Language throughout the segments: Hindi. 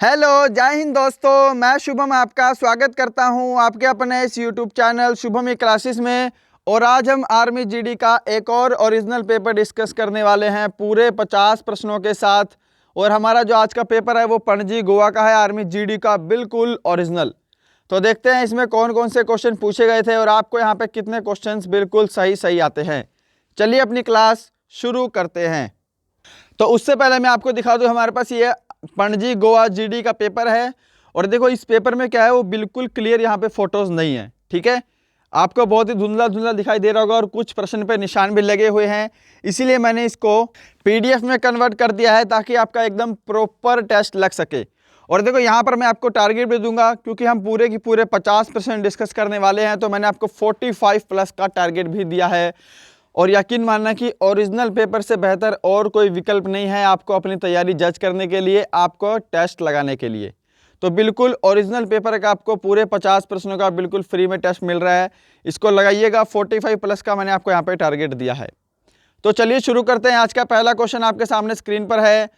हेलो, जय हिंद दोस्तों। मैं शुभम आपका स्वागत करता हूं आपके अपने इस यूट्यूब चैनल शुभम ई क्लासेस में। और आज हम आर्मी जीडी का एक और ओरिजिनल पेपर डिस्कस करने वाले हैं पूरे 50 प्रश्नों के साथ। और हमारा जो आज का पेपर है वो पणजी गोवा का है, आर्मी जीडी का बिल्कुल ओरिजिनल। तो देखते हैं इसमें कौन कौन से क्वेश्चन पूछे गए थे और आपको यहाँ पे कितने क्वेश्चंस बिल्कुल सही सही आते हैं। चलिए अपनी क्लास शुरू करते हैं। तो उससे पहले मैं आपको दिखा दूं, हमारे पास ये पणजी गोवा जीडी का पेपर है। और देखो इस पेपर में क्या है, वो बिल्कुल क्लियर यहाँ पे फोटोज नहीं है, ठीक है। आपको बहुत ही धुंधला धुंधला दिखाई दे रहा होगा और कुछ प्रश्न पे निशान भी लगे हुए हैं, इसीलिए मैंने इसको पीडीएफ में कन्वर्ट कर दिया है ताकि आपका एकदम प्रॉपर टेस्ट लग सके। और देखो यहाँ पर मैं आपको टारगेट भी दूंगा, क्योंकि हम पूरे की पूरे 50% डिस्कस करने वाले हैं, तो मैंने आपको 45 प्लस का टारगेट भी दिया है। और यकीन मानना कि ओरिजिनल पेपर से बेहतर और कोई विकल्प नहीं है आपको अपनी तैयारी जज करने के लिए, आपको टेस्ट लगाने के लिए। तो बिल्कुल ओरिजिनल पेपर का आपको पूरे 50 प्रश्नों का बिल्कुल फ्री में टेस्ट मिल रहा है, इसको लगाइएगा। 45 प्लस का मैंने आपको यहाँ पे टारगेट दिया है। तो चलिए शुरू करते हैं। आज का पहला क्वेश्चन आपके सामने स्क्रीन पर है,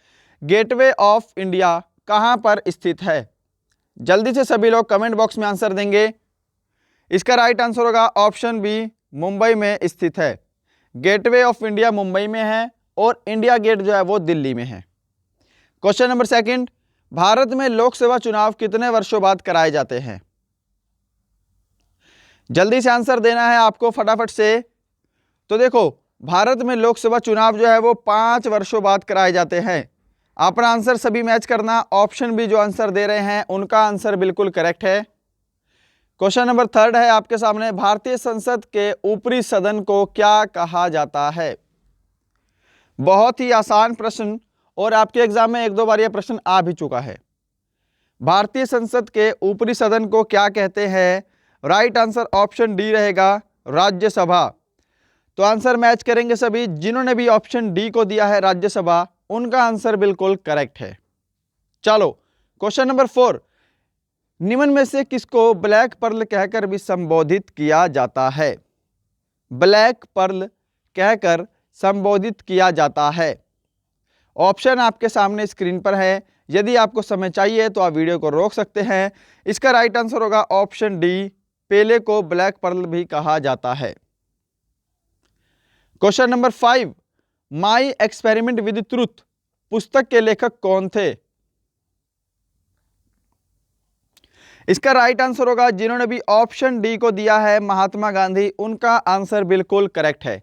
गेटवे ऑफ इंडिया कहाँ पर स्थित है? जल्दी से सभी लोग कमेंट बॉक्स में आंसर देंगे। इसका राइट आंसर होगा ऑप्शन बी, मुंबई में स्थित है। गेटवे ऑफ इंडिया मुंबई में है और इंडिया गेट जो है वो दिल्ली में है। क्वेश्चन नंबर सेकंड, भारत में लोकसभा चुनाव कितने वर्षों बाद कराए जाते हैं? जल्दी से आंसर देना है आपको फटाफट से। तो देखो, भारत में लोकसभा चुनाव जो है वो 5 वर्षों बाद कराए जाते हैं। अपना आंसर सभी मैच करना। ऑप्शन बी जो आंसर दे रहे हैं उनका आंसर बिल्कुल करेक्ट है। क्वेश्चन नंबर थर्ड है आपके सामने, भारतीय संसद के ऊपरी सदन को क्या कहा जाता है? बहुत ही आसान प्रश्न, और आपके एग्जाम में एक दो बार यह प्रश्न आ भी चुका है। भारतीय संसद के ऊपरी सदन को क्या कहते हैं? राइट आंसर ऑप्शन डी रहेगा, राज्यसभा। तो आंसर मैच करेंगे सभी। जिन्होंने भी ऑप्शन डी को दिया है राज्यसभा, उनका आंसर बिल्कुल करेक्ट है। चलो क्वेश्चन नंबर 4, निम्न में से किसको ब्लैक पर्ल कहकर भी संबोधित किया जाता है? ब्लैक पर्ल कहकर संबोधित किया जाता है। ऑप्शन आपके सामने स्क्रीन पर है। यदि आपको समय चाहिए तो आप वीडियो को रोक सकते हैं। इसका राइट आंसर होगा ऑप्शन डी, पेले को ब्लैक पर्ल भी कहा जाता है। Question number 5, my experiment with truth पुस्तक के लेखक कौन थे? इसका राइट आंसर होगा, जिन्होंने भी ऑप्शन डी को दिया है महात्मा गांधी, उनका आंसर बिल्कुल करेक्ट है।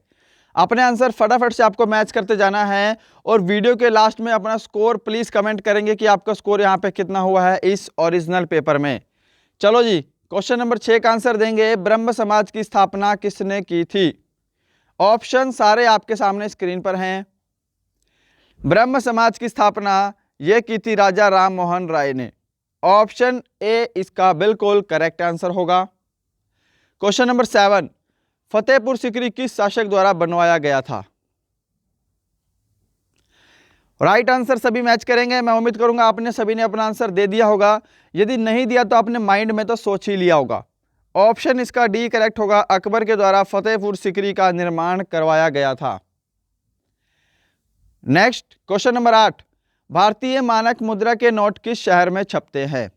अपने आंसर फटाफट से आपको मैच करते जाना है और वीडियो के लास्ट में अपना स्कोर प्लीज कमेंट करेंगे कि आपका स्कोर यहाँ पे कितना हुआ है इस ओरिजिनल पेपर में। चलो जी, क्वेश्चन नंबर 6 का आंसर देंगे, ब्रह्म समाज की स्थापना किसने की थी? ऑप्शन सारे आपके सामने स्क्रीन पर हैं। ब्रह्म समाज की स्थापना यह की थी राजा राम मोहन राय ने। ऑप्शन ए इसका बिल्कुल करेक्ट आंसर होगा। क्वेश्चन नंबर 7, फतेहपुर सीकरी किस शासक द्वारा बनवाया गया था? राइट आंसर सभी मैच करेंगे। मैं उम्मीद करूंगा आपने सभी ने अपना आंसर दे दिया होगा। यदि नहीं दिया तो आपने माइंड में तो सोच ही लिया होगा। ऑप्शन इसका डी करेक्ट होगा, अकबर के द्वारा फतेहपुर सीकरी का निर्माण करवाया गया था। नेक्स्ट क्वेश्चन नंबर 8, भारतीय मानक मुद्रा के नोट किस शहर में छपते हैं?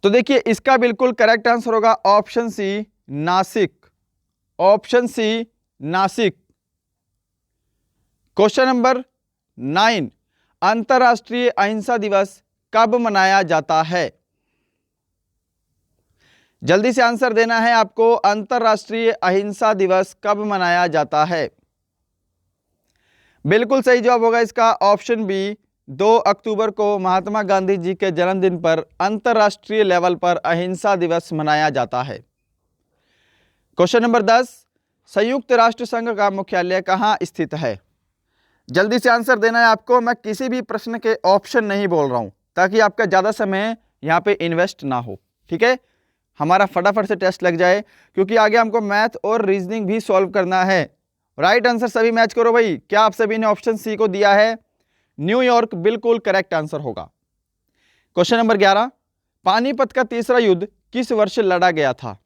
तो देखिए इसका बिल्कुल करेक्ट आंसर होगा option C, Nashik. Option C, Nashik. Question number 9, अंतरराष्ट्रीय अहिंसा दिवस कब मनाया जाता है? जल्दी से आंसर देना है आपको। अंतरराष्ट्रीय अहिंसा दिवस कब मनाया जाता है? बिल्कुल सही जवाब होगा इसका ऑप्शन बी, 2 अक्टूबर को महात्मा गांधी जी के जन्मदिन पर अंतरराष्ट्रीय लेवल पर अहिंसा दिवस मनाया जाता है। क्वेश्चन नंबर 10, संयुक्त राष्ट्र संघ का मुख्यालय कहाँ स्थित है? जल्दी से आंसर देना है आपको। मैं किसी भी प्रश्न के ऑप्शन नहीं बोल रहा हूं ताकि आपका ज्यादा समय यहां पे इन्वेस्ट ना हो, ठीक है। हमारा फटाफट से टेस्ट लग जाए, क्योंकि आगे हमको मैथ और रीजनिंग भी सॉल्व करना है। राइट आंसर सभी मैच करो भाई। क्या आप सभी ने ऑप्शन सी को दिया है? न्यूयॉर्क बिल्कुल करेक्ट आंसर होगा। क्वेश्चन नंबर 11, पानीपत का तीसरा युद्ध किस वर्ष लड़ा गया था?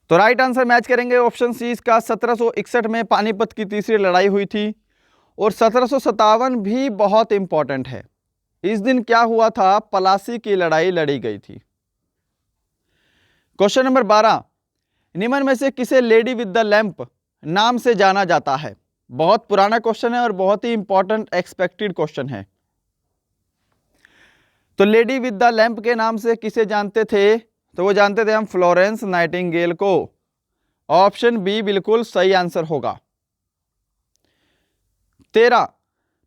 तो राइट आंसर मैच करेंगे ऑप्शन सी इसका 1761 में पानीपत की तीसरी लड़ाई हुई थी। और 1757 भी बहुत इंपॉर्टेंट है। इस दिन क्या हुआ था? पलासी की लड़ाई लड़ी गई थी। क्वेश्चन नंबर 12, निम्न में से किसे लेडी विद द लैंप नाम से जाना जाता है? बहुत पुराना क्वेश्चन है और बहुत ही इंपॉर्टेंट एक्सपेक्टेड क्वेश्चन है। तो लेडी विद द लैंप के नाम से किसे जानते थे? तो वो जानते थे हम फ्लोरेंस नाइटिंगेल को। ऑप्शन बी बिल्कुल सही आंसर होगा। 13,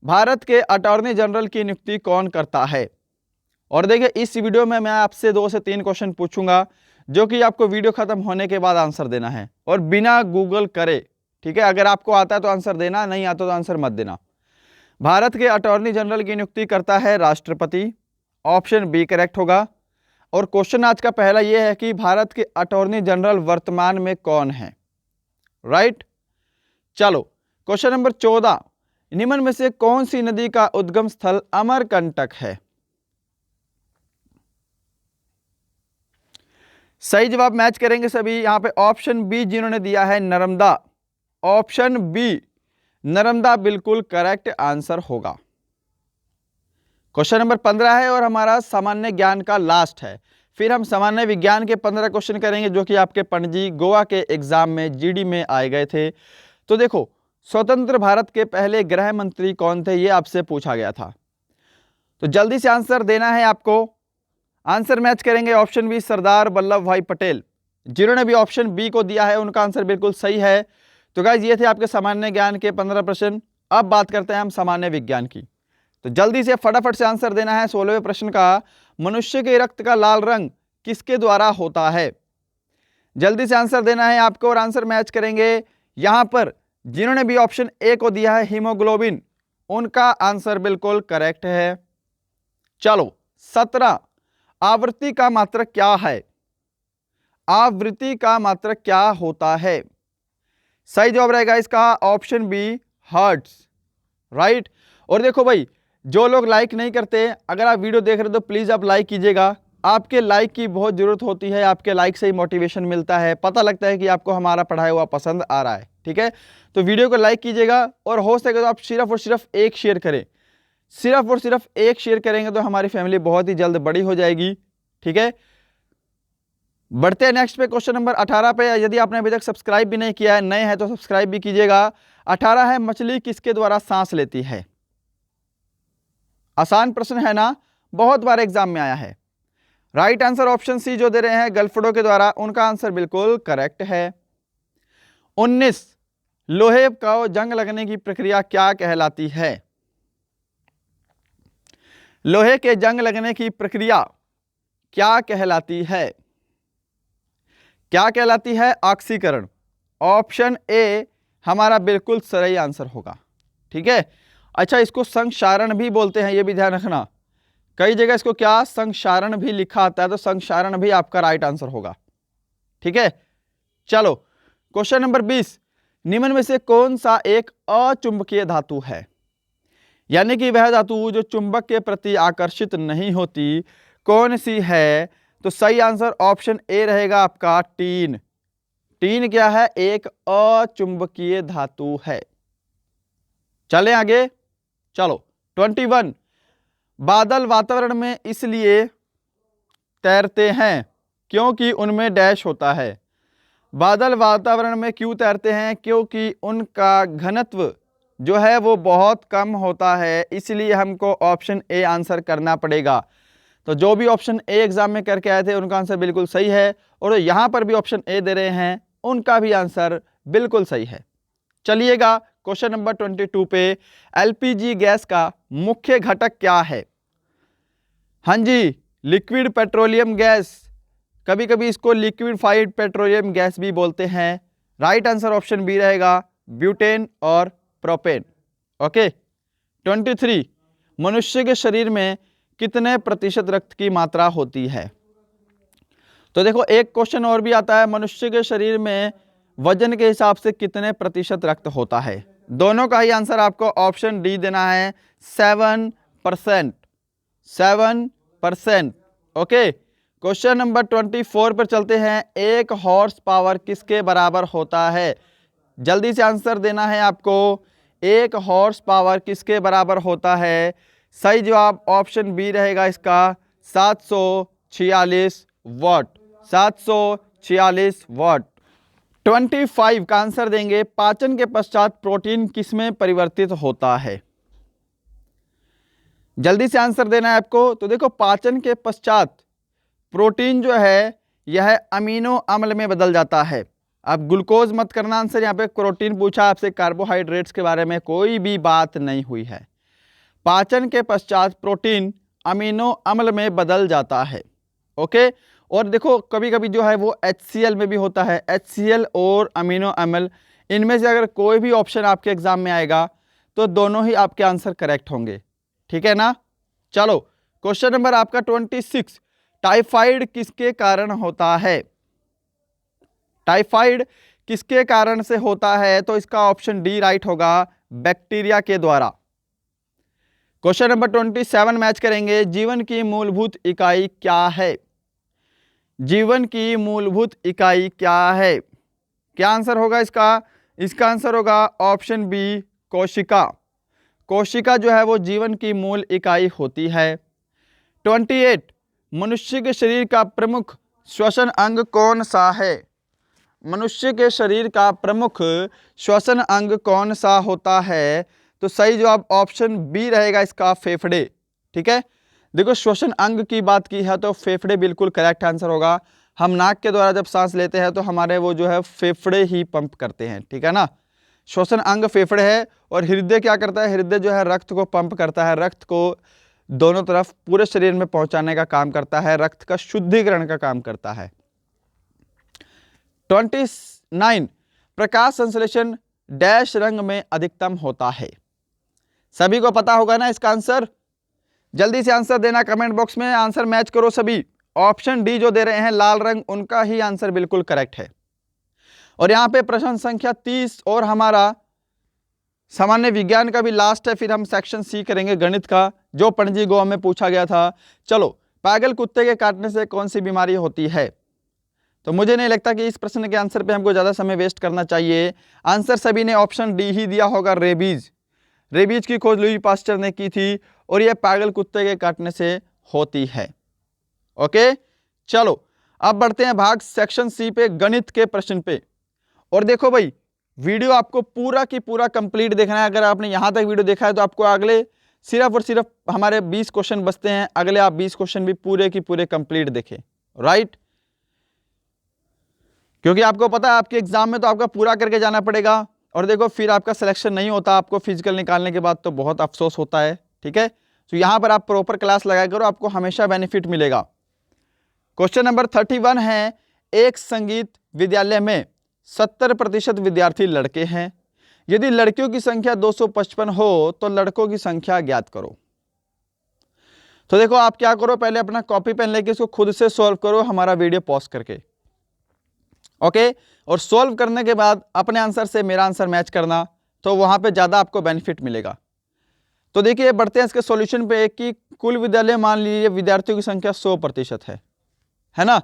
भारत के अटॉर्नी जनरल की नियुक्ति कौन करता है? और देखिए इस वीडियो में मैं आपसे 2 से 3 क्वेश्चन पूछूंगा जो कि आपको वीडियो खत्म होने के बाद आंसर देना है और बिना गूगल करे, ठीक है? अगर आपको आता है तो आंसर देना, नहीं आता तो आंसर मत देना। भारत के अटॉर्नी जनरल की नियुक्ति करता है राष्ट्रपति। ऑप्शन बी करेक्ट होगा। और क्वेश्चन आज का पहला यह है कि भारत के अटॉर्नी जनरल वर्तमान में कौन है? राइट। चलो क्वेश्चन नंबर 14, निम्न में से कौन सी नदी का उद्गम स्थल अमरकंटक है? सही जवाब मैच करेंगे सभी। यहां पे ऑप्शन बी जिन्होंने दिया है नर्मदा, ऑप्शन बी नर्मदा बिल्कुल करेक्ट आंसर होगा। क्वेश्चन नंबर 15 है और हमारा सामान्य ज्ञान का लास्ट है। फिर हम सामान्य विज्ञान के 15 क्वेश्चन करेंगे जो कि आपके पणजी गोवा के एग्जाम में जीडी में आए गए थे। तो देखो, स्वतंत्र भारत के पहले गृह मंत्री कौन थे? ये आपसे पूछा गया था। तो जल्दी से आंसर देना है आपको। आंसर मैच करेंगे ऑप्शन बी सरदार वल्लभ भाई पटेल। जिन्होंने भी ऑप्शन बी को दिया है उनका आंसर बिल्कुल सही है। तो गाइस ये थे आपके सामान्य ज्ञान के 15 प्रश्न। अब बात करते हैं हम सामान्य विज्ञान की। तो जल्दी से फटाफट से आंसर देना है 16वें प्रश्न का, मनुष्य के रक्त का लाल रंग किसके द्वारा होता है? जल्दी से आंसर देना है आपको और आंसर मैच करेंगे। यहां पर जिन्होंने भी ऑप्शन ए को दिया है हीमोग्लोबिन, उनका आंसर बिल्कुल करेक्ट है। चलो 17, आवृत्ति का मात्रक क्या है? आवृत्ति का मात्रक क्या होता है? सही जवाब रहेगा इसका ऑप्शन बी हर्ट्ज। राइट। और देखो भाई, जो लोग लाइक नहीं करते, अगर आप वीडियो देख रहे हो तो प्लीज आप लाइक कीजिएगा। आपके लाइक की बहुत जरूरत होती है। आपके लाइक से ही मोटिवेशन मिलता है, पता लगता है कि आपको हमारा पढ़ाया हुआ पसंद आ रहा है। ठीक है, तो वीडियो को लाइक कीजिएगा और हो सके तो आप सिर्फ और सिर्फ एक शेयर करें। सिर्फ और सिर्फ एक शेयर करेंगे तो हमारी फैमिली बहुत ही जल्द बड़ी हो जाएगी। ठीक है, बढ़ते हैं नेक्स्ट पे, क्वेश्चन नंबर 18 पे। यदि आपने अभी तक सब्सक्राइब भी नहीं किया है, नए हैं तो सब्सक्राइब भी कीजिएगा। 18 है, मछली किसके द्वारा सांस लेती है? आसान प्रश्न है ना, बहुत बार एग्जाम में आया है। राइट आंसर ऑप्शन सी जो दे रहे हैं गलफडो के द्वारा, उनका आंसर बिल्कुल करेक्ट है। 19, लोहे को जंग लगने की प्रक्रिया क्या कहलाती है? लोहे के जंग लगने की प्रक्रिया क्या कहलाती है? क्या कहलाती है? ऑक्सीकरण। ऑप्शन ए हमारा बिल्कुल सही आंसर होगा। ठीक है, अच्छा इसको संक्षारण भी बोलते हैं, ये भी ध्यान रखना। कई जगह इसको क्या संक्षारण भी लिखा आता है, तो संक्षारण भी आपका राइट आंसर होगा। ठीक है, चलो क्वेश्चन नंबर 20, निम्न में से कौन सा एक अचुंबकीय धातु है? यानी कि वह धातु जो चुंबक के प्रति आकर्षित नहीं होती, कौन सी है? तो सही आंसर ऑप्शन ए रहेगा आपका टीन। टीन क्या है? एक अचुंबकीय धातु है। चलें आगे। चलो 21, बादल वातावरण में इसलिए तैरते हैं क्योंकि उनमें डैश होता है। बादल वातावरण में क्यों तैरते हैं? क्योंकि उनका घनत्व जो है वो बहुत कम होता है, इसलिए हमको ऑप्शन ए आंसर करना पड़ेगा। तो जो भी ऑप्शन ए एग्जाम में करके आए थे उनका आंसर बिल्कुल सही है, और यहां पर भी ऑप्शन ए दे रहे हैं उनका भी आंसर बिल्कुल सही है। चलिएगा क्वेश्चन नंबर 22 पे, एलपीजी गैस का मुख्य घटक क्या है? हाँ जी, लिक्विड पेट्रोलियम गैस, कभी कभी इसको लिक्विफाइड पेट्रोलियम गैस भी बोलते हैं। राइट आंसर ऑप्शन बी रहेगा ब्यूटेन और प्रोपेन। ओके। 23, मनुष्य के शरीर में कितने प्रतिशत रक्त की मात्रा होती है? तो देखो एक क्वेश्चन और भी आता है, मनुष्य के शरीर में वजन के हिसाब से कितने प्रतिशत रक्त होता है? दोनों का ही आंसर आपको ऑप्शन डी देना है, 7%। 7%। ओके, क्वेश्चन नंबर 24 पर चलते हैं। एक हॉर्स पावर किसके बराबर होता है? जल्दी से आंसर देना है आपको। एक हॉर्स पावर किसके बराबर होता है? सही जवाब ऑप्शन बी रहेगा इसका, 746 वाट। 746 वाट। 25 का आंसर देंगे। पाचन के पश्चात प्रोटीन किसमें परिवर्तित होता है? जल्दी से आंसर देना है आपको। तो देखो, पाचन के पश्चात प्रोटीन जो है यह अमीनो अम्ल में बदल जाता है। अब ग्लूकोज मत करना आंसर, यहाँ पे प्रोटीन पूछा आपसे, कार्बोहाइड्रेट्स के बारे में कोई भी बात नहीं हुई है। पाचन के पश्चात प्रोटीन अमीनो अम्ल में बदल जाता है। ओके। और देखो, कभी कभी जो है वो HCl में भी होता है। HCl और अमीनो अम्ल, इनमें से अगर कोई भी ऑप्शन आपके एग्जाम में आएगा तो दोनों ही आपके आंसर करेक्ट होंगे। ठीक है ना? चलो, क्वेश्चन नंबर आपका 26। टाइफाइड किसके कारण होता है? टाइफाइड किसके कारण से होता है? तो इसका ऑप्शन डी राइट होगा, बैक्टीरिया के द्वारा। क्वेश्चन नंबर 27 मैच करेंगे। जीवन की मूलभूत इकाई क्या है? जीवन की मूलभूत इकाई क्या है? क्या आंसर होगा इसका? इसका आंसर होगा ऑप्शन बी, कोशिका। कोशिका जो है वो जीवन की मूल इकाई होती है। 28, मनुष्य के शरीर का प्रमुख श्वसन अंग कौन सा है? मनुष्य के शरीर का प्रमुख श्वसन अंग कौन सा होता है? तो सही जवाब ऑप्शन बी रहेगा इसका, फेफड़े। ठीक है। देखो, श्वसन अंग की बात की है तो फेफड़े बिल्कुल करेक्ट आंसर होगा। हम नाक के द्वारा जब सांस लेते हैं तो हमारे वो जो है फेफड़े ही पंप करते हैं। ठीक है ना? श्वसन अंग फेफड़े है। और हृदय क्या करता है? हृदय जो है रक्त को पंप करता है, रक्त को दोनों तरफ पूरे शरीर में पहुंचाने का काम करता है, रक्त का शुद्धिकरण का काम करता है। 29, प्रकाश संश्लेषण डैश रंग में अधिकतम होता है। सभी को पता होगा ना इसका आंसर? जल्दी से आंसर देना कमेंट बॉक्स में, आंसर मैच करो सभी। ऑप्शन डी जो दे रहे हैं लाल रंग, उनका ही आंसर बिल्कुल करेक्ट है। और यहां पे प्रश्न संख्या 30 और हमारा सामान्य विज्ञान का भी लास्ट है, फिर हम सेक्शन सी करेंगे गणित का, जो पणजी गांव में पूछा गया था। चलो, पागल कुत्ते के काटने से कौन सी बीमारी होती है? तो मुझे नहीं लगता कि इस प्रश्न के आंसर पे हमको ज़्यादा समय वेस्ट करना चाहिए। आंसर सभी ने ऑप्शन डी ही दिया होगा, रेबीज। रेबीज की खोज लुई पास्चर ने की थी और यह पागल कुत्ते के काटने से होती है। ओके, चलो अब बढ़ते हैं भाग सेक्शन सी पे, गणित के प्रश्न पे। और देखो भाई, वीडियो आपको पूरा की पूरा कंप्लीट देखना है। अगर आपने यहां तक वीडियो देखा है तो आपको अगले सिर्फ और सिर्फ हमारे 20 क्वेश्चन बचते हैं, अगले आप 20 क्वेश्चन भी पूरे की पूरे कंप्लीट देखें। राइट? क्योंकि आपको पता है आपके एग्जाम में तो आपका पूरा करके जाना पड़ेगा। और देखो, फिर आपका सिलेक्शन नहीं होता, आपको फिजिकल निकालने के बाद तो बहुत अफसोस होता है। ठीक है? तो यहां पर आप प्रॉपर क्लास लगाया करो, आपको हमेशा बेनिफिट मिलेगा। क्वेश्चन नंबर 31 है, एक संगीत विद्यालय में 70% विद्यार्थी लड़के हैं। यदि लड़कियों की संख्या 255 हो तो लड़कों की संख्या ज्ञात करो। तो देखो, आप क्या करो, पहले अपना कॉपी पेन लेके इसको खुद से सॉल्व करो, हमारा वीडियो पॉज करके। ओके? और सॉल्व करने के बाद अपने आंसर से मेरा आंसर मैच करना, तो वहां पे ज्यादा आपको बेनिफिट मिलेगा। तो देखिए, बढ़ते हैं इसके सॉल्यूशन पे। कि कुल विद्यालय मान लीजिए विद्यार्थियों की संख्या 100% है ना?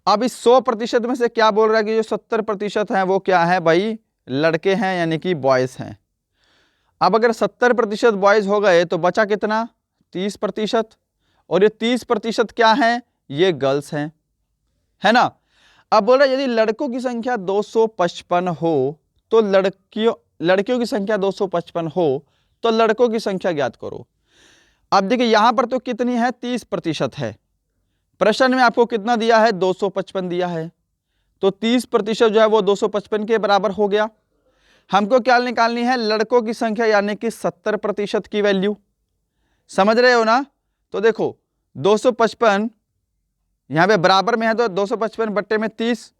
अब इस 100% में से क्या बोल रहा है कि जो 70% है वो क्या है भाई? लड़के हैं, यानी कि बॉयज हैं। अब अगर 70% बॉयज हो गए तो बचा कितना? 30%। और ये 30% क्या है? ये गर्ल्स हैं, है ना? अब बोल रहा है यदि लड़कों की संख्या 255 हो तो लड़कियों की संख्या 255 हो तो लड़कों की संख्या ज्ञात करो। अब देखिए, यहां पर तो कितनी है? 30% है। प्रश्न में आपको कितना दिया है? 255 दिया है। तो 30% जो है वो 255 के बराबर हो गया। हमको क्या निकालनी है? लड़कों की संख्या, यानी कि 70% की वैल्यू। समझ रहे हो ना? तो देखो, 255 यहां पे बराबर में है तो 255 बट्टे में 30,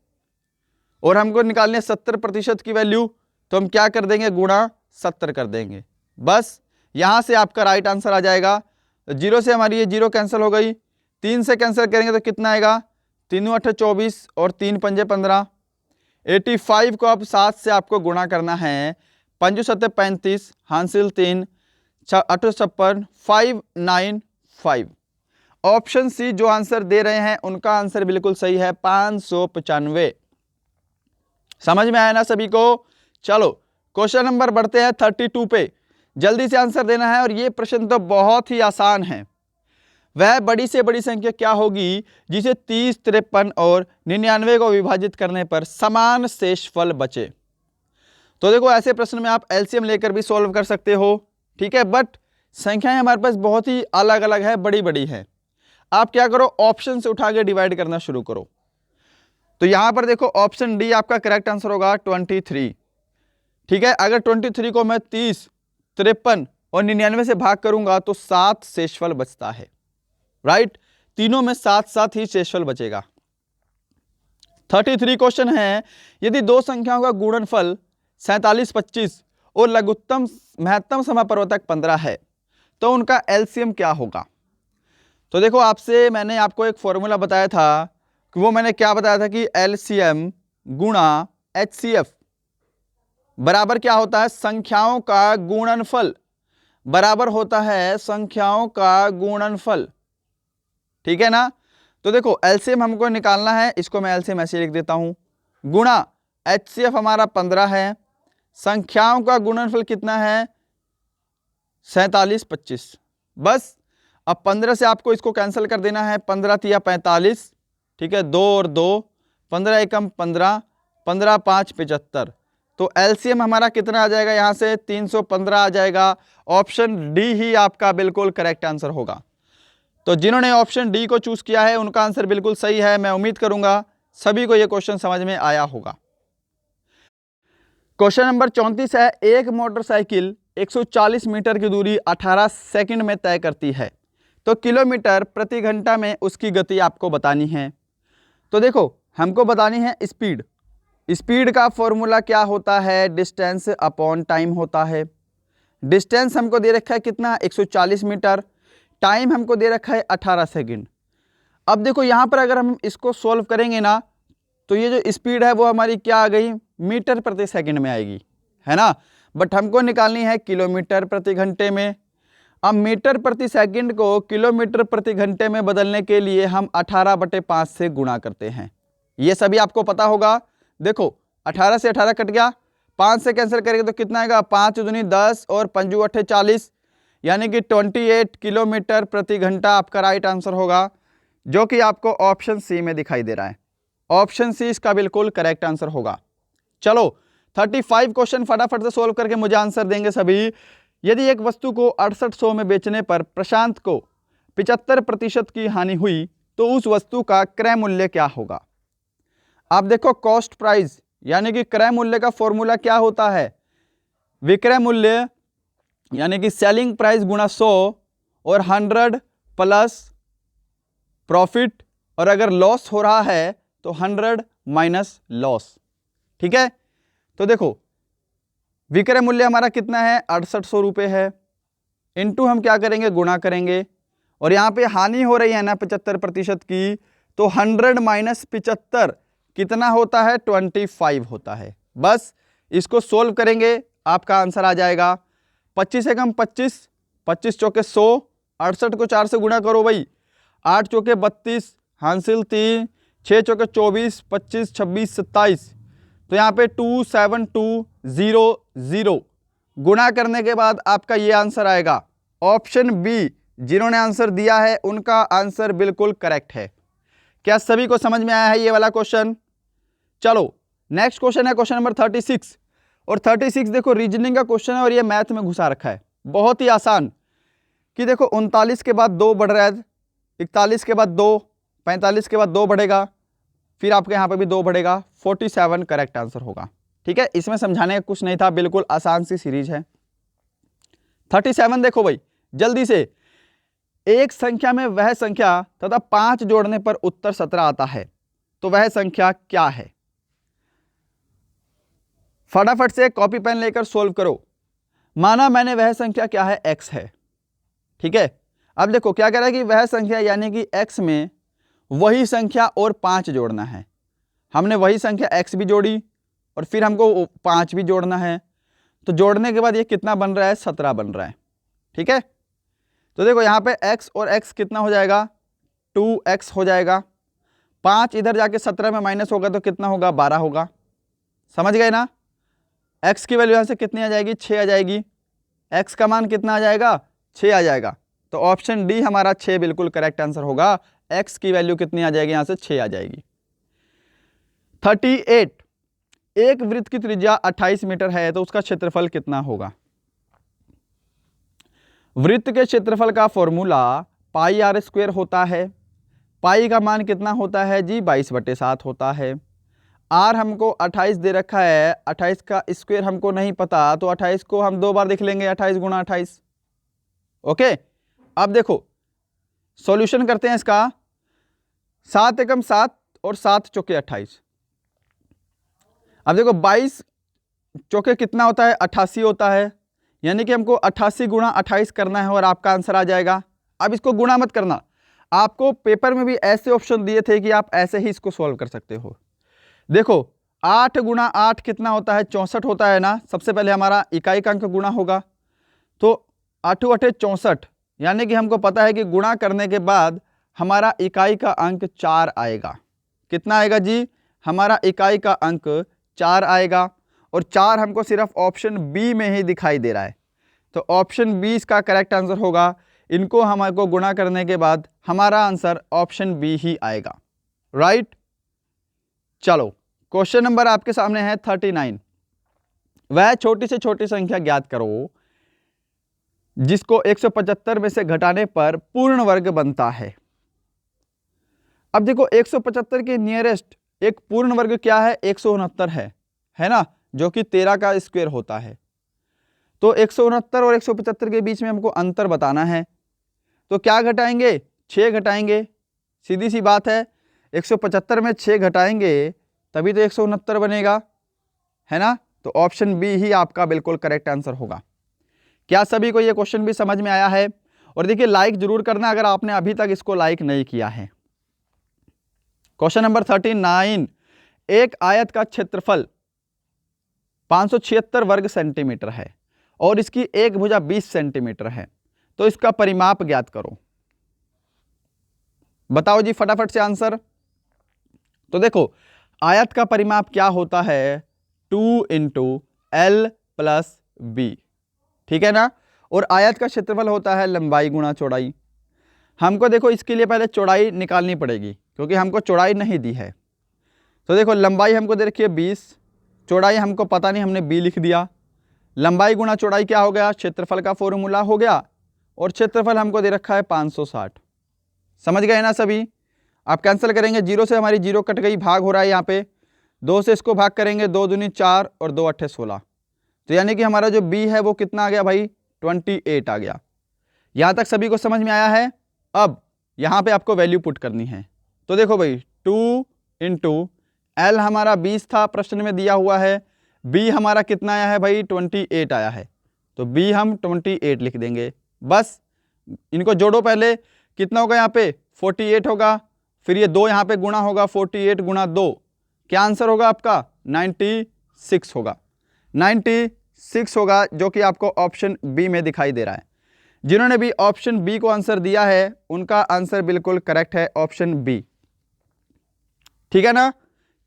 और हमको निकालनी है 70% की वैल्यू, तो हम क्या कर देंगे? गुणा 70 कर देंगे। बस यहां से आपका राइट आंसर आ जाएगा। जीरो से हमारी ये जीरो कैंसिल हो गई, 3 से कैंसिल करेंगे तो कितना आएगा? 3 × 8 = 24 और 3 × 5 = 15। 85 को अब 7 से आपको गुणा करना है। 5 × 7 = 35, हासिल 3, 8 × 56, 595। ऑप्शन सी जो आंसर दे रहे हैं उनका आंसर बिल्कुल सही है 595। समझ में आया ना सभी को? चलो क्वेश्चन नंबर बढ़ते हैं 32 पे। जल्दी से आंसर देना है और ये प्रश्न तो बहुत ही आसान है। वह बड़ी से बड़ी संख्या क्या होगी जिसे 30, 53 और 99 को विभाजित करने पर समान शेषफल बचे? तो देखो ऐसे प्रश्न में आप एलसीएम लेकर भी सॉल्व कर सकते हो, ठीक है, बट संख्याएं हमारे पास बहुत ही अलग अलग है, बड़ी बड़ी है। आप क्या करो, ऑप्शन से उठा के डिवाइड करना शुरू करो। तो यहां पर देखो ऑप्शन डी आपका करेक्ट आंसर होगा 23, ठीक है। अगर 23 को मैं 30, 53 और 99 से भाग करूंगा तो 7 शेषफल बचता है, राइट। तीनों में 7 ही शेषफल बचेगा। 33 क्वेश्चन है, यदि दो संख्याओं का गुणनफल 47, 25 और लघुत्तम महत्तम समापवर्तक 15 है तो उनका एलसीएम क्या होगा? तो देखो मैंने आपको एक फॉर्मूला बताया था कि वो मैंने क्या बताया था कि एलसीएम गुणा एचसीएफ बराबर क्या होता है, संख्याओं का गुणनफल बराबर होता है संख्याओं का गुणनफल, ठीक है ना। तो देखो एलसीएम हमको निकालना है, इसको मैं एलसीएम ऐसे लिख देता हूं, गुणा एचसीएफ हमारा 15 है, संख्याओं का गुणनफल कितना है 47, 25। बस अब 15 से आपको इसको कैंसिल कर देना है, 15 तिया 45, ठीक है, 2 और 2, 15 एकम 15, 15 5 75। तो एलसीएम हमारा कितना आ जाएगा, यहां से 315 आ जाएगा। ऑप्शन डी ही आपका बिल्कुल करेक्ट आंसर होगा। तो जिन्होंने ऑप्शन डी को चूज किया है उनका आंसर बिल्कुल सही है। मैं उम्मीद करूंगा सभी को यह क्वेश्चन समझ में आया होगा। क्वेश्चन नंबर 34 है, एक मोटरसाइकिल 140 मीटर की दूरी 18 सेकंड में तय करती है तो किलोमीटर प्रति घंटा में उसकी गति आपको बतानी है। तो देखो हमको बतानी है स्पीड। स्पीड का फॉर्मूला क्या होता है, डिस्टेंस अपॉन टाइम होता है। डिस्टेंस हमको दे रखा है कितना, 140 मीटर, टाइम हमको दे रखा है 18 सेकंड। अब देखो यहाँ पर अगर हम इसको सॉल्व करेंगे ना तो ये जो स्पीड है वो हमारी क्या आ गई, मीटर प्रति सेकंड में आएगी, है ना। बट हमको निकालनी है किलोमीटर प्रति घंटे में। अब मीटर प्रति सेकंड को किलोमीटर प्रति घंटे में बदलने के लिए हम 18/5 से गुणा करते हैं। ये सभी आपको पता होगा। देखो 18 से 18 कट गया, 5 से कैंसिल करेंगे तो कितना आएगा, 5 दूनी 10 और 5 8 40, यानी कि 28 किलोमीटर प्रति घंटा आपका राइट आंसर होगा, जो कि आपको ऑप्शन सी में दिखाई दे रहा है। ऑप्शन सी इसका बिल्कुल करेक्ट आंसर होगा। चलो 35 क्वेश्चन फटाफट से सोल्व करके मुझे आंसर देंगे सभी। यदि एक वस्तु को 6800 में बेचने पर प्रशांत को 75% की हानि हुई तो उस वस्तु का क्रय मूल्य क्या होगा? आप देखो कॉस्ट प्राइस यानी कि क्रय मूल्य का फॉर्मूला क्या होता है, विक्रय मूल्य यानी कि सेलिंग प्राइस गुणा 100 और 100 प्लस प्रॉफिट, और अगर लॉस हो रहा है तो 100 माइनस लॉस, ठीक है। तो देखो विक्रय मूल्य हमारा कितना है, 6800 रुपये है, इनटू हम क्या करेंगे, गुणा करेंगे, और यहाँ पे हानि हो रही है ना 75% की, तो 100 माइनस 75 कितना होता है, 25 होता है। बस इसको सोल्व करेंगे आपका आंसर आ जाएगा 25 एकम 25, 25 चौके 100, 68 को 4 से गुणा करो भाई, 8 चौके 32, हासिल 3, 6 चौके 24, 25 26 27, तो यहाँ पे 27200 गुणा करने के बाद आपका ये आंसर आएगा। ऑप्शन बी जिन्होंने आंसर दिया है उनका आंसर बिल्कुल करेक्ट है। क्या सभी को समझ में आया है ये वाला क्वेश्चन? चलो नेक्स्ट क्वेश्चन है क्वेश्चन नंबर 36, और 36 देखो रीजनिंग का क्वेश्चन है और ये मैथ में घुसा रखा है, बहुत ही आसान। कि देखो 39 के बाद 2 बढ़ रहा है, 41 के बाद 2, 45 के बाद 2 बढ़ेगा, फिर आपके यहाँ पे भी 2 बढ़ेगा, 47 करेक्ट आंसर होगा, ठीक है। इसमें समझाने का कुछ नहीं था, बिल्कुल आसान सी सीरीज है। 37 देखो भाई जल्दी से, एक संख्या में वह संख्या तथा 5 जोड़ने पर उत्तर 17 आता है तो वह संख्या क्या है? फटाफट से कॉपी पेन लेकर सोल्व करो। माना मैंने वह संख्या क्या है, x है, ठीक है। अब देखो क्या कह रहा है कि वह संख्या यानी कि x में वही संख्या और 5 जोड़ना है। हमने वही संख्या x भी जोड़ी और फिर हमको 5 भी जोड़ना है, तो जोड़ने के बाद ये कितना बन रहा है, 17 बन रहा है, ठीक है। तो देखो यहाँ पे x और x कितना हो जाएगा, 2x हो जाएगा। 5 इधर जाके 17 में माइनस होगा तो कितना होगा, 12 होगा। समझ गए ना। x की वैल्यू यहाँ से कितनी आ जाएगी, 6 आ जाएगी। x का मान कितना आ जाएगा, 6 आ जाएगा। तो ऑप्शन डी हमारा 6 बिल्कुल करेक्ट आंसर होगा। x की वैल्यू कितनी आ जाएगी, यहाँ से 6 आ जाएगी। 38, एक वृत्त की त्रिज्या 28 मीटर है तो उसका क्षेत्रफल कितना होगा। वृत्त के क्षेत्रफल का फॉर्मूला पाई आर स्क्वायर होता है। पाई का मान कितना होता है जी, 22/7 होता है। आर हमको 28 दे रखा है, 28 का स्क्वायर हमको नहीं पता, तो 28 को हम 2 बार लिख लेंगे, 28 गुणा 28। ओके, अब देखो सॉल्यूशन करते हैं इसका। 7 एकम 7 और 7 चौके 28। अब देखो 22 चौके कितना होता है, 88 होता है। यानी कि हमको 88 गुणा 28 करना है और आपका आंसर आ जाएगा। अब इसको गुणा मत करना, आपको पेपर में भी ऐसे ऑप्शन दिए थे कि आप ऐसे ही इसको सॉल्व कर सकते हो। देखो 8 गुणा 8 कितना होता है, 64 होता है ना। सबसे पहले हमारा इकाई का अंक गुणा होगा, तो 8 8 64, यानी कि हमको पता है कि गुणा करने के बाद हमारा इकाई का अंक 4 आएगा। कितना आएगा जी, हमारा इकाई का अंक 4 आएगा। और 4 हमको सिर्फ ऑप्शन बी में ही दिखाई दे रहा है, तो ऑप्शन बी इसका करेक्ट आंसर होगा। इनको हमारे गुणा करने के बाद हमारा आंसर ऑप्शन बी ही आएगा, राइट। चलो क्वेश्चन नंबर आपके सामने है 39। वह छोटी से छोटी संख्या ज्ञात करो जिसको 175 में से घटाने पर पूर्ण वर्ग बनता है। अब देखो 175 के नियरेस्ट एक पूर्ण वर्ग क्या है, 169 है ना, जो कि 13 का स्क्वायर होता है। तो 169 और 175 के बीच में हमको अंतर बताना है, तो क्या घटाएंगे, 6 घटाएंगे। सीधी सी बात है, 175 में 6 घटाएंगे तभी तो 169 बनेगा, है ना। तो ऑप्शन बी ही आपका बिल्कुल करेक्ट आंसर होगा। क्या सभी को ये क्वेश्चन भी समझ में आया है। और देखिए लाइक जरूर करना अगर आपने अभी तक इसको लाइक नहीं किया है। क्वेश्चन नंबर 39, एक आयत का क्षेत्रफल 576 वर्ग सेंटीमीटर है और इसकी एक भुजा 20 सेंटीमीटर है, तो इसका परिमाप ज्ञात करो। बताओ जी फटाफट से आंसर। तो देखो आयत का परिमाप क्या होता है, 2 × L + B, ठीक है ना। और आयत का क्षेत्रफल होता है लंबाई गुणा चौड़ाई। हमको देखो इसके लिए पहले चौड़ाई निकालनी पड़ेगी क्योंकि हमको चौड़ाई नहीं दी है। तो देखो लंबाई हमको दे रखी है 20, चौड़ाई हमको पता नहीं, हमने b लिख दिया। लंबाई गुणा चौड़ाई क्या हो गया, क्षेत्रफल का फॉर्मूला हो गया। और क्षेत्रफल हमको दे रखा है 560। समझ गए ना सभी। आप कैंसिल करेंगे, 0 से हमारी 0 कट गई, भाग हो रहा है यहाँ पे। 2 से इसको भाग करेंगे, 2 दूनी 4 और 2 अट्ठे 16। तो यानी कि हमारा जो b है वो कितना आ गया भाई, 28 आ गया। यहाँ तक सभी को समझ में आया है। अब यहाँ पे आपको वैल्यू पुट करनी है। तो देखो भाई 2 × L हमारा 20 था, प्रश्न में दिया हुआ है। b हमारा कितना आया है भाई, 28 आया है, तो b हम 28 लिख देंगे। बस इनको जोड़ो, पहले कितना होगा यहाँ पे 48 होगा, फिर ये 2 यहाँ पे गुणा होगा, 48 गुणा 2, क्या आंसर होगा आपका 96 होगा। 96 होगा, जो कि आपको ऑप्शन बी में दिखाई दे रहा है। जिन्होंने भी ऑप्शन बी को आंसर दिया है उनका आंसर बिल्कुल करेक्ट है, ऑप्शन बी, ठीक है ना।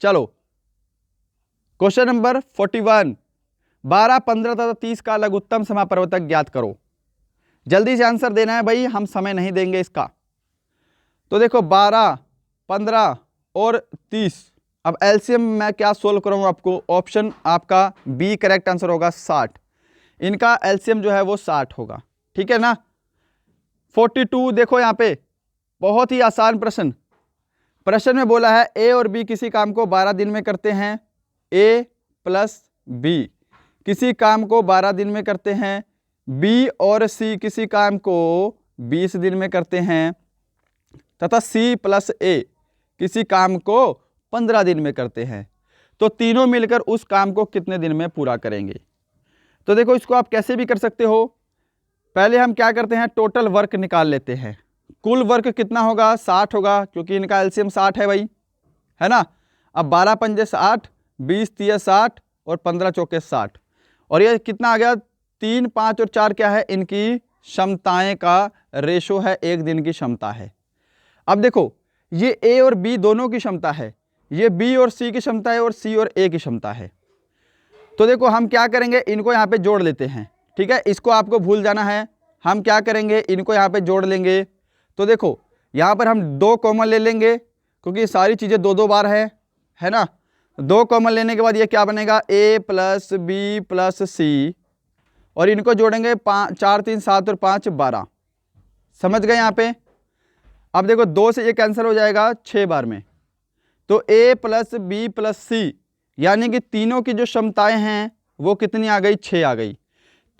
चलो क्वेश्चन नंबर 41, 12, 15 तथा 30 का लघुत्तम समापवर्तक ज्ञात करो। जल्दी से आंसर देना है भाई, हम समय नहीं देंगे इसका। तो देखो 12, 15 और 30, अब एलसीएम मैं क्या सोल्व करूंगा आपको, ऑप्शन आपका बी करेक्ट आंसर होगा 60। इनका एलसीएम जो है वो 60 होगा, ठीक है ना। 42 देखो यहाँ पे बहुत ही आसान प्रश्न में बोला है ए और बी किसी काम को 12 दिन में करते हैं, ए + बी किसी काम को 12 दिन में करते हैं, बी और सी किसी काम को 20 दिन में करते हैं, तथा सी + ए किसी काम को 15 दिन में करते हैं। तो तीनों मिलकर उस काम को कितने दिन में पूरा करेंगे। तो देखो इसको आप कैसे भी कर सकते हो। पहले हम क्या करते हैं, टोटल वर्क निकाल लेते हैं। कुल वर्क कितना होगा, 60 होगा, क्योंकि इनका एलसीएम 60 है भाई, है ना। अब 12 पंजे 60, 20 तिया 60 और 15 चौके 60, और ये कितना आ गया, 3, 5 और 4 क्या है, इनकी क्षमताएं का रेशो है, एक दिन की क्षमता है। अब देखो ये ए और बी दोनों की क्षमता है, ये बी और सी की क्षमता है और सी और ए की क्षमता है। तो देखो हम क्या करेंगे, इनको यहाँ पे जोड़ लेते हैं। ठीक है, इसको आपको भूल जाना है। हम क्या करेंगे, इनको यहाँ पे जोड़ लेंगे। तो देखो यहाँ पर हम 2 कॉमन ले लेंगे क्योंकि सारी चीज़ें 2-2 बार है ना। 2 कॉमन लेने के बाद ये क्या बनेगा, ए प्लस बी प्लस सी, और इनको जोड़ेंगे 4 3 7 और 5 12। समझ गए यहाँ पे। अब देखो 2 से ये कैंसिल हो जाएगा 6 बार में। तो ए प्लस बी प्लस सी, यानी कि तीनों की जो क्षमताएं हैं वो कितनी आ गई, 6 आ गई।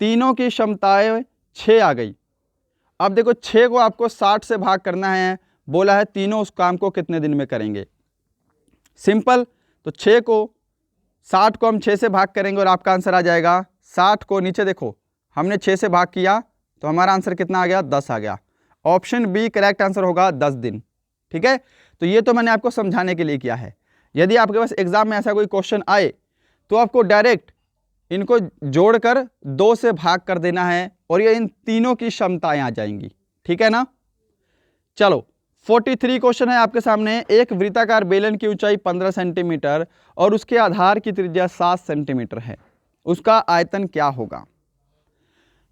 तीनों की क्षमताएं 6 आ गई। अब देखो 6 को आपको 60 से भाग करना है, बोला है तीनों उस काम को कितने दिन में करेंगे। सिंपल, तो 6 को 60 को हम 6 से भाग करेंगे और आपका आंसर आ जाएगा 60 को, नीचे देखो हमने 6 से भाग किया तो हमारा आंसर कितना आ गया, 10 आ गया। ऑप्शन बी करेक्ट आंसर होगा 10 दिन। ठीक है, तो ये तो मैंने आपको समझाने के लिए किया है। यदि आपके पास एग्जाम में ऐसा कोई क्वेश्चन आए तो आपको डायरेक्ट इनको जोड़कर 2 से भाग कर देना है और ये इन तीनों की क्षमताएं आ जाएंगी। ठीक है ना। चलो 43 क्वेश्चन है आपके सामने। एक वृत्ताकार बेलन की ऊंचाई 15 सेंटीमीटर और उसके आधार की त्रिज्या 7 सेंटीमीटर है, उसका आयतन क्या होगा।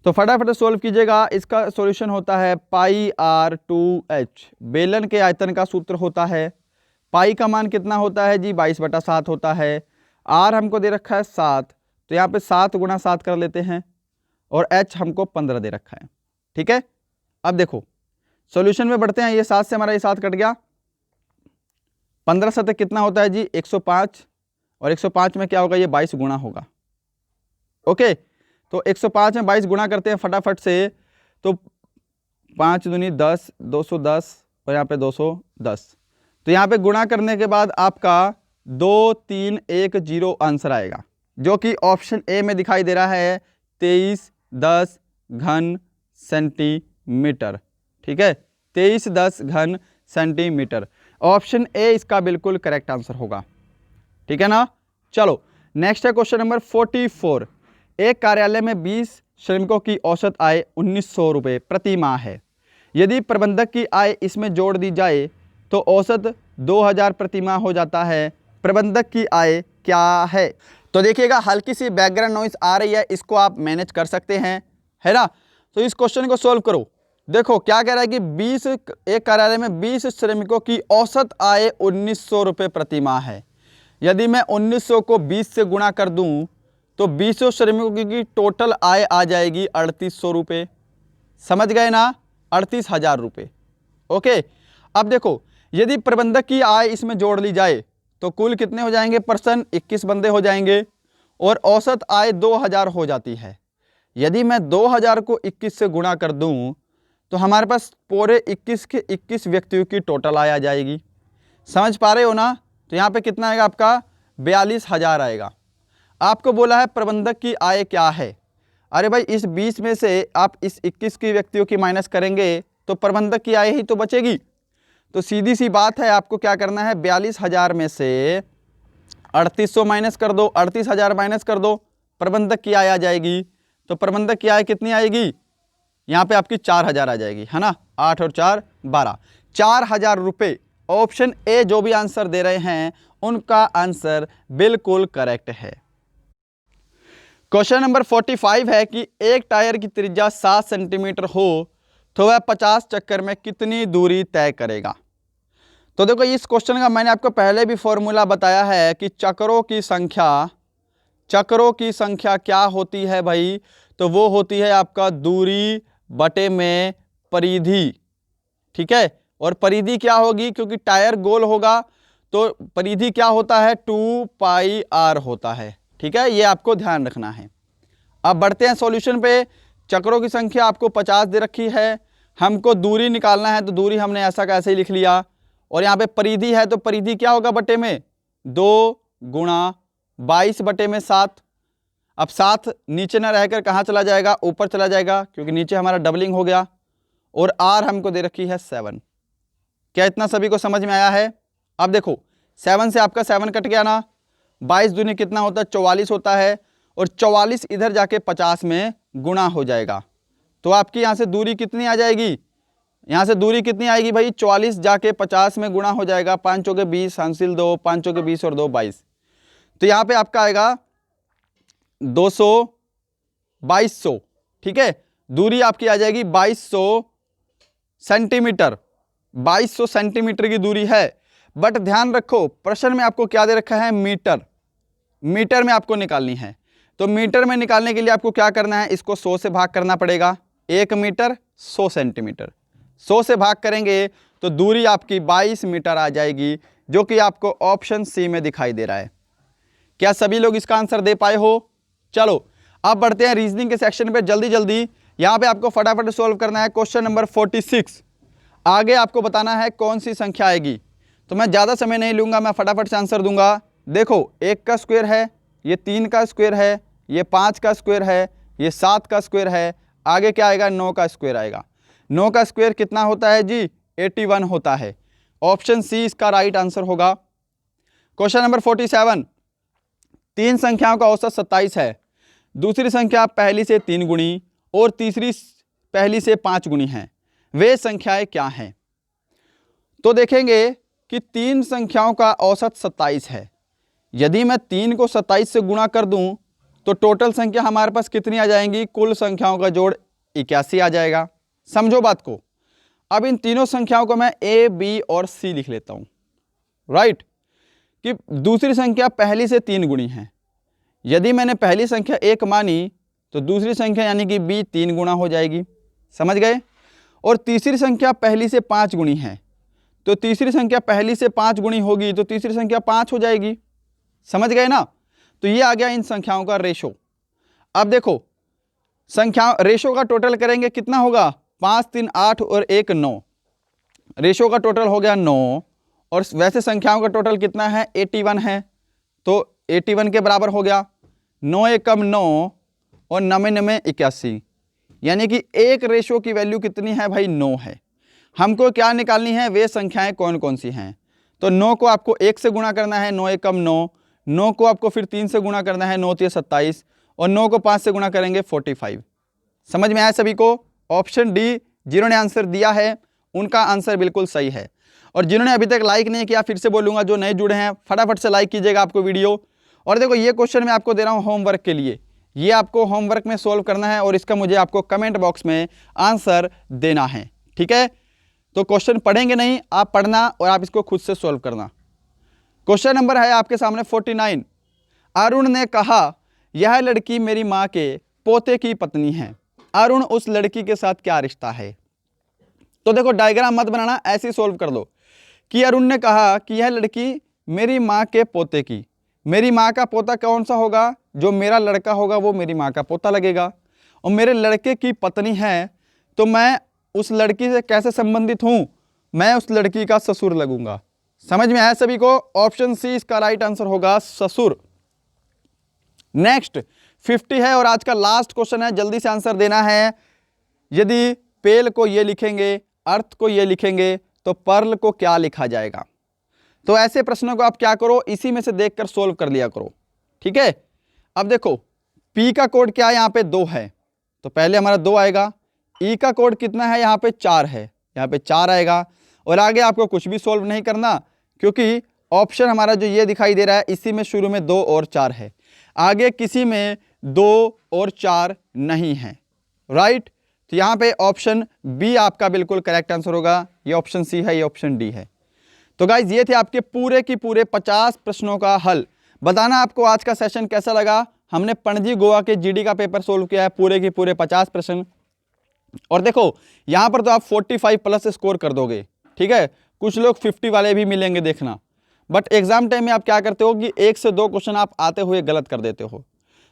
तो फटाफट सोल्व कीजिएगा। इसका सॉल्यूशन होता है पाई आर 2h। बेलन के आयतन का सूत्र होता है, पाई का मान कितना होता है जी, 22/7 होता है। आर हमको दे रखा है 7, तो यहाँ पे 7 × 7 कर लेते हैं, और h हमको 15 दे रखा है। ठीक है, अब देखो सॉल्यूशन में बढ़ते हैं। ये 7 से हमारा ये 7 कट गया, 15 शतक कितना होता है जी, 105, और 105 में क्या होगा, ये 22 गुणा होगा। ओके, तो 105 में 22 गुणा करते हैं फटाफट से। तो 5 दूनी 10, 210, और यहाँ पे 210। तो यहाँ पे गुणा करने के बाद आपका 2310 आंसर आएगा, जो कि ऑप्शन ए में दिखाई दे रहा है 2310 घन सेंटीमीटर। ठीक है, 2310 घन सेंटीमीटर, ऑप्शन ए इसका बिल्कुल करेक्ट आंसर होगा। ठीक है ना। चलो नेक्स्ट है क्वेश्चन नंबर 44। एक कार्यालय में 20 श्रमिकों की औसत आय 1900 रुपये प्रति माह है। यदि प्रबंधक की आय इसमें जोड़ दी जाए तो औसत 2000 प्रति माह हो जाता है। प्रबंधक की आय क्या है। तो देखिएगा हल्की सी बैकग्राउंड नॉइस आ रही है, इसको आप मैनेज कर सकते हैं, है ना। तो इस क्वेश्चन को सोल्व करो। देखो क्या कह रहा है कि एक कार्यालय में 20 श्रमिकों की औसत आय 1900 रुपये प्रति माह है। यदि मैं 1900 को 20 से गुणा कर दूं तो 20 श्रमिकों की टोटल आय आ जाएगी 3800 रुपये। समझ गए ना, 38,000 रुपये। ओके, अब देखो यदि प्रबंधक की आय इसमें जोड़ ली जाए तो कुल कितने हो जाएंगे पर्सन, 21 बंदे हो जाएंगे, और औसत आय 2000 हो जाती है। यदि मैं 2000 को 21 से गुणा कर दूं तो हमारे पास पूरे 21 के 21 व्यक्तियों की टोटल आय आ जाएगी। समझ पा रहे हो ना। तो यहाँ पे कितना आएगा आपका, 42,000 आएगा। आपको बोला है प्रबंधक की आय क्या है। अरे भाई इस 20 में से आप इस 21 की व्यक्तियों की माइनस करेंगे तो प्रबंधक की आय ही तो बचेगी। तो सीधी सी बात है, आपको क्या करना है, 42,000 में से 3800 माइनस कर दो, 38,000 माइनस कर दो, प्रबंधक की आय आ जाएगी। तो प्रबंधक की आय कितनी आएगी, यहाँ पे आपकी 4000 आ जाएगी, है ना। 8 और 4 12, 4000 रुपये। ऑप्शन ए जो भी आंसर दे रहे हैं उनका आंसर बिल्कुल करेक्ट है। क्वेश्चन नंबर 45 है कि एक टायर की त्रिज्या 7 सेंटीमीटर हो तो वह 50 चक्कर में कितनी दूरी तय करेगा। तो देखो इस क्वेश्चन का मैंने आपको पहले भी फॉर्मूला बताया है कि चक्रों की संख्या क्या होती है भाई, तो वो होती है आपका दूरी बटे में परिधि। ठीक है, और परिधि क्या होगी, क्योंकि टायर गोल होगा तो परिधि क्या होता है, 2πr होता है। ठीक है, ये आपको ध्यान रखना है। अब बढ़ते हैं सॉल्यूशन पे। चक्रों की संख्या आपको 50 दे रखी है, हमको दूरी निकालना है तो दूरी हमने ऐसा कैसे ही लिख लिया, और यहाँ पे परिधि है तो परिधि क्या होगा, बटे में 2 × 22 बटे में 7। अब 7 नीचे ना रहकर कहाँ चला जाएगा, ऊपर चला जाएगा, क्योंकि नीचे हमारा डबलिंग हो गया, और r हमको दे रखी है 7। क्या इतना सभी को समझ में आया है। अब देखो 7 से आपका 7 कट गया ना, 22 दूनी कितना होता है, 44 होता है, और 44 इधर जाके 50 में गुणा हो जाएगा। तो आपकी यहाँ से दूरी कितनी आ जाएगी, यहाँ से दूरी कितनी आएगी भाई, 44 जाके 50 में गुणा हो जाएगा, 5 चौके 20, हासिल 2, 5 चौके 20 और 2 22। तो यहाँ पे आपका आएगा 2200, ठीक है। दूरी आपकी आ जाएगी 2200 सेंटीमीटर, 2200 सेंटीमीटर की दूरी है। बट ध्यान रखो प्रश्न में आपको क्या दे रखा है, मीटर, मीटर में आपको निकालनी है। तो मीटर में निकालने के लिए आपको क्या करना है, इसको 100 से भाग करना पड़ेगा। 1 मीटर 100 सेंटीमीटर, 100 से भाग करेंगे तो दूरी आपकी 22 मीटर आ जाएगी, जो कि आपको ऑप्शन सी में दिखाई दे रहा है। क्या सभी लोग इसका आंसर दे पाए हो? चलो अब बढ़ते हैं रीजनिंग के सेक्शन पे जल्दी जल्दी। यहाँ पे आपको फटाफट सॉल्व करना है क्वेश्चन नंबर 46। आगे आपको बताना है कौन सी संख्या आएगी। तो मैं ज़्यादा समय नहीं लूँगा, मैं फटाफट से आंसर दूंगा। देखो 1 का स्क्वायर है, ये 3 का स्क्वायर है, ये 5 का स्क्वायर है, ये 7 का स्क्वायर है, आगे क्या आएगा, 9 का स्क्वायर आएगा। 9 का स्क्वायर कितना होता है जी, 81 होता है। ऑप्शन सी इसका राइट आंसर होगा। क्वेश्चन नंबर 47, 3 संख्याओं का औसत 27 है। दूसरी संख्या पहली से 3 गुणी और तीसरी पहली से 5 गुणी है, वे संख्याएं क्या हैं? तो देखेंगे कि 3 संख्याओं का औसत 27 है। यदि मैं 3 को 27 से गुणा कर दूं तो टोटल संख्या हमारे पास कितनी आ जाएंगी, कुल संख्याओं का जोड़ 81 आ जाएगा। समझो बात को। अब इन तीनों संख्याओं को मैं ए, बी और सी लिख लेता हूं, राइट। कि दूसरी संख्या पहली से 3 गुणी है। यदि मैंने पहली संख्या 1 मानी तो दूसरी संख्या यानी कि बी 3 गुना हो जाएगी, समझ गए। और तीसरी संख्या पहली से 5 गुणी है, तो तीसरी संख्या पहली से 5 गुणी होगी तो तीसरी संख्या 5 हो जाएगी, समझ गए ना। तो ये आ गया इन संख्याओं का रेशो। अब देखो संख्या रेशो का टोटल करेंगे कितना होगा, 5 3 8 और 1 9, रेशो का टोटल हो गया 9। और वैसे संख्याओं का टोटल कितना है, 81 है, तो 81 के बराबर हो गया। 9 एकम 9 और 9 9 81, यानी कि एक रेशो की वैल्यू कितनी है भाई, 9 है। हमको क्या निकालनी है, वे संख्याएं कौन कौन सी हैं। तो 9 को आपको 1 से गुणा करना है, 9 एकम 9, 9 को आपको फिर 3 से गुणा करना है, 9 3 27, और 9 को 5 से गुणा करेंगे 45। समझ में आया सभी को? ऑप्शन डी जिन्होंने आंसर दिया है उनका आंसर बिल्कुल सही है। और जिन्होंने अभी तक लाइक नहीं किया, फिर से बोलूँगा, जो नए जुड़े हैं फटाफट से लाइक कीजिएगा आपको वीडियो। और देखो ये क्वेश्चन मैं आपको दे रहा हूँ होमवर्क के लिए, ये आपको होमवर्क में सोल्व करना है और इसका मुझे आपको कमेंट बॉक्स में आंसर देना है, ठीक है। तो क्वेश्चन पढ़ेंगे नहीं, आप पढ़ना और आप इसको खुद से सोल्व करना। क्वेश्चन नंबर है आपके सामने 49। अरुण ने कहा यह लड़की मेरी माँ के पोते की पत्नी है, अरुण उस लड़की के साथ क्या रिश्ता है। तो देखो डायग्राम मत बनाना, ऐसे ही सोल्व कर दो कि अरुण ने कहा कि यह लड़की मेरी माँ के पोते की, मेरी माँ का पोता कौन सा होगा, जो मेरा लड़का होगा वो मेरी माँ का पोता लगेगा। और मेरे लड़के की पत्नी है, तो मैं उस लड़की से कैसे संबंधित हूँ, मैं उस लड़की का ससुर लगूंगा। समझ में आया सभी को? ऑप्शन सी इसका राइट आंसर होगा, ससुर। नेक्स्ट 50 है और आज का लास्ट क्वेश्चन है, जल्दी से आंसर देना है। यदि पेल को ये लिखेंगे, अर्थ को ये लिखेंगे, तो पर्ल को क्या लिखा जाएगा। तो ऐसे प्रश्नों को आप क्या करो, इसी में से देखकर सोल्व कर लिया करो, ठीक है। अब देखो पी का कोड क्या है, यहाँ पे 2 है, तो पहले हमारा 2 आएगा। ई का कोड कितना है, यहाँ पे 4 है, यहाँ पे 4 आएगा। और आगे आपको कुछ भी सोल्व नहीं करना, क्योंकि ऑप्शन हमारा जो ये दिखाई दे रहा है, इसी में शुरू में 2 और 4 है, आगे किसी में 2 और 4 नहीं है, राइट। तो यहाँ पे ऑप्शन बी आपका बिल्कुल करेक्ट आंसर होगा। ये ऑप्शन सी है, ये ऑप्शन डी है। तो गाइज ये थे आपके पूरे की पूरे 50 प्रश्नों का हल। बताना आपको आज का सेशन कैसा लगा। हमने पणजी गोवा के जीडी का पेपर सोल्व किया है, पूरे के पूरे 50 प्रश्न। और देखो यहाँ पर तो आप 45 प्लस स्कोर कर दोगे, ठीक है। कुछ लोग 50 वाले भी मिलेंगे, देखना। बट एग्जाम टाइम में आप क्या करते हो कि 1 से 2 क्वेश्चन आप आते हुए गलत कर देते हो।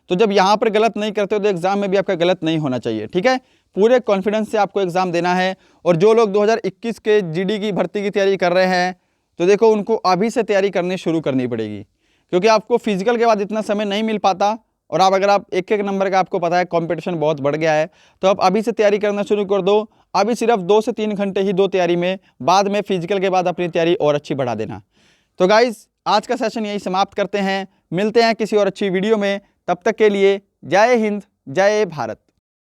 तो जब यहाँ पर गलत नहीं करते हो तो एग्जाम में भी आपका गलत नहीं होना चाहिए, ठीक है। पूरे कॉन्फिडेंस से आपको एग्जाम देना है। और जो लोग 2021 के जीडी की भर्ती की तैयारी कर रहे हैं, तो देखो उनको अभी से तैयारी करनी शुरू करनी पड़ेगी, क्योंकि आपको फिजिकल के बाद इतना समय नहीं मिल पाता। और आप अगर आप एक नंबर का, आपको पता है कंपटीशन बहुत बढ़ गया है, तो आप अभी से तैयारी करना शुरू कर दो। अभी सिर्फ 2 से 3 घंटे ही दो तैयारी में, बाद में फिजिकल के बाद अपनी तैयारी और अच्छी बढ़ा देना। तो गाइज आज का सेशन यही समाप्त करते हैं, मिलते हैं किसी और अच्छी वीडियो में। तब तक के लिए जय हिंद, जय भारत।